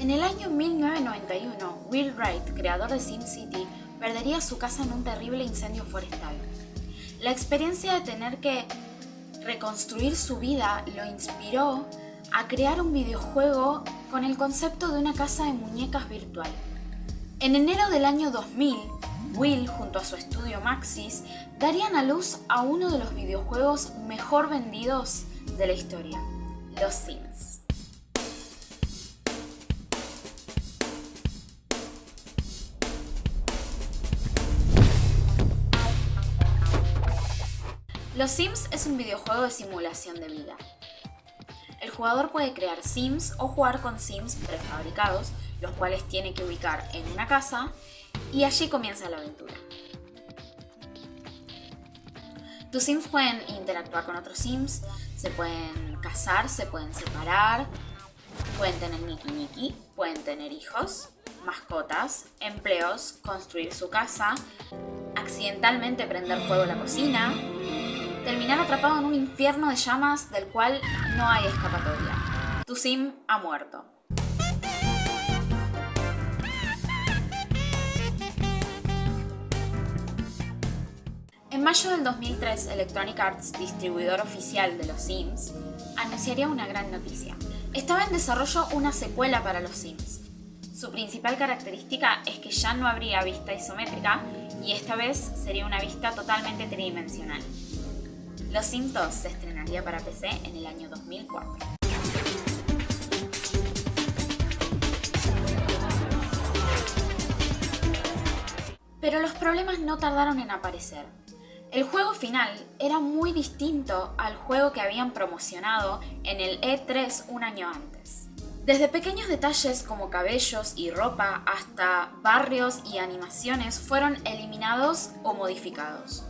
En el año 1991, Will Wright, creador de SimCity, perdería su casa en un terrible incendio forestal. La experiencia de tener que reconstruir su vida lo inspiró a crear un videojuego con el concepto de una casa de muñecas virtual. En enero del año 2000, Will, junto a su estudio Maxis, darían a luz a uno de los videojuegos mejor vendidos de la historia, Los Sims. Los Sims es un videojuego de simulación de vida. El jugador puede crear Sims o jugar con Sims prefabricados, los cuales tiene que ubicar en una casa, y allí comienza la aventura. Tus Sims pueden interactuar con otros Sims, se pueden casar, se pueden separar, pueden tener niki-niki, pueden tener hijos, mascotas, empleos, construir su casa, accidentalmente prender fuego a la cocina, terminar atrapado en un infierno de llamas del cual no hay escapatoria. Tu Sim ha muerto. En mayo del 2003, Electronic Arts, distribuidor oficial de los Sims, anunciaría una gran noticia. Estaba en desarrollo una secuela para los Sims. Su principal característica es que ya no habría vista isométrica y esta vez sería una vista totalmente tridimensional. Los Sims 2 se estrenaría para PC en el año 2004. Pero los problemas no tardaron en aparecer. El juego final era muy distinto al juego que habían promocionado en el E3 un año antes. Desde pequeños detalles como cabellos y ropa hasta barrios y animaciones fueron eliminados o modificados.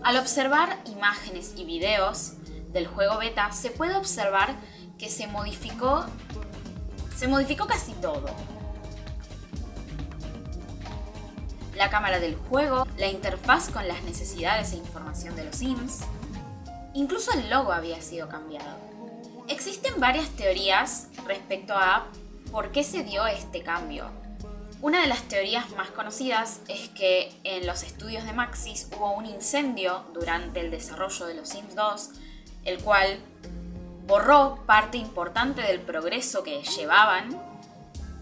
Al observar imágenes y videos del juego beta, se puede observar que se modificó casi todo. La cámara del juego, la interfaz con las necesidades e información de los Sims, incluso el logo había sido cambiado. Existen varias teorías respecto a por qué se dio este cambio. Una de las teorías más conocidas es que en los estudios de Maxis hubo un incendio durante el desarrollo de los Sims 2, el cual borró parte importante del progreso que llevaban,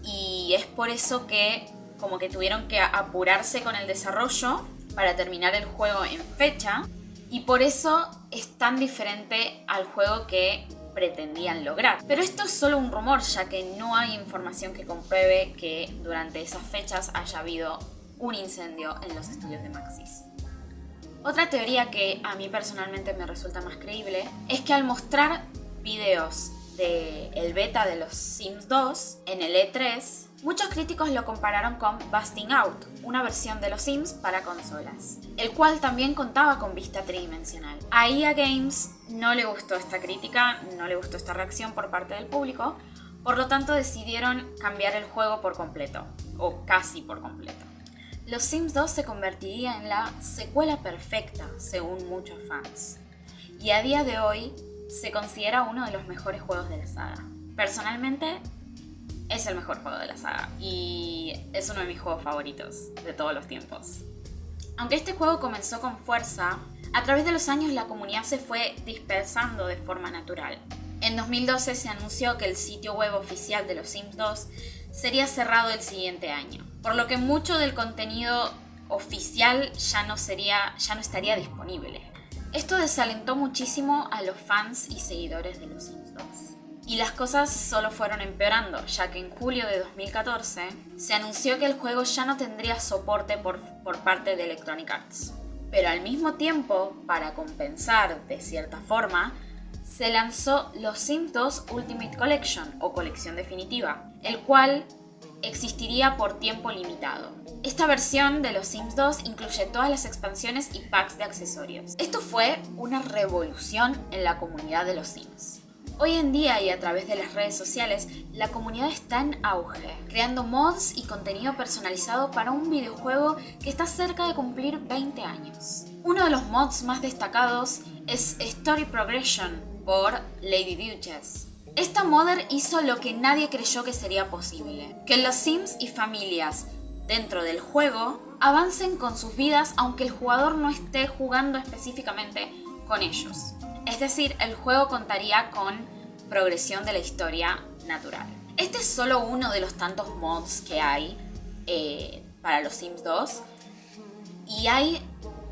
y es por eso que como que tuvieron que apurarse con el desarrollo para terminar el juego en fecha, y por eso es tan diferente al juego que pretendían lograr. Pero esto es solo un rumor, ya que no hay información que compruebe que durante esas fechas haya habido un incendio en los estudios de Maxis. Otra teoría que a mí personalmente me resulta más creíble es que al mostrar videos del beta de los Sims 2 en el E3, muchos críticos lo compararon con Busting Out, una versión de los Sims para consolas, el cual también contaba con vista tridimensional. A EA Games no le gustó esta crítica, no le gustó esta reacción por parte del público, por lo tanto decidieron cambiar el juego por completo, o casi por completo. Los Sims 2 se convertiría en la secuela perfecta, según muchos fans, y a día de hoy se considera uno de los mejores juegos de la saga. Personalmente, es el mejor juego de la saga y es uno de mis juegos favoritos de todos los tiempos. Aunque este juego comenzó con fuerza, a través de los años la comunidad se fue dispersando de forma natural. En 2012 se anunció que el sitio web oficial de los Sims 2 sería cerrado el siguiente año, por lo que mucho del contenido oficial ya no estaría disponible. Esto desalentó muchísimo a los fans y seguidores de los Sims 2. Y las cosas solo fueron empeorando, ya que en julio de 2014 se anunció que el juego ya no tendría soporte por parte de Electronic Arts. Pero al mismo tiempo, para compensar de cierta forma, se lanzó los Sims 2 Ultimate Collection o colección definitiva, el cual existiría por tiempo limitado. Esta versión de los Sims 2 incluye todas las expansiones y packs de accesorios. Esto fue una revolución en la comunidad de los Sims. Hoy en día y a través de las redes sociales, la comunidad está en auge, creando mods y contenido personalizado para un videojuego que está cerca de cumplir 20 años. Uno de los mods más destacados es Story Progression por Lady Duchess, Esta modder hizo lo que nadie creyó que sería posible, que los Sims y familias dentro del juego avancen con sus vidas aunque el jugador no esté jugando específicamente con ellos. Es decir, el juego contaría con progresión de la historia natural. Este es solo uno de los tantos mods que hay para los Sims 2 y hay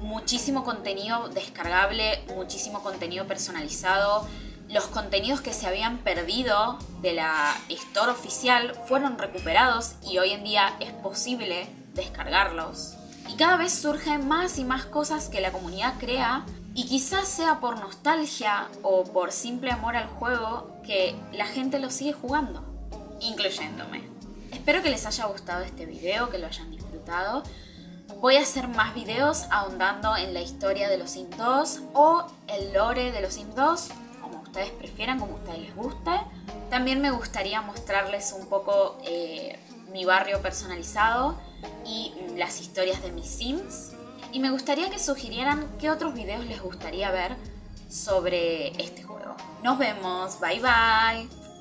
muchísimo contenido descargable, muchísimo contenido personalizado. Los contenidos que se habían perdido de la Store oficial fueron recuperados y hoy en día es posible descargarlos. Y cada vez surgen más y más cosas que la comunidad crea y quizás sea por nostalgia o por simple amor al juego que la gente lo sigue jugando, incluyéndome. Espero que les haya gustado este video, que lo hayan disfrutado. Voy a hacer más videos ahondando en la historia de los Sims 2 o el lore de los Sims 2, como ustedes prefieran, como a ustedes les guste. También me gustaría mostrarles un poco mi barrio personalizado y las historias de mis Sims. Y me gustaría que sugirieran qué otros videos les gustaría ver sobre este juego. Nos vemos, bye bye.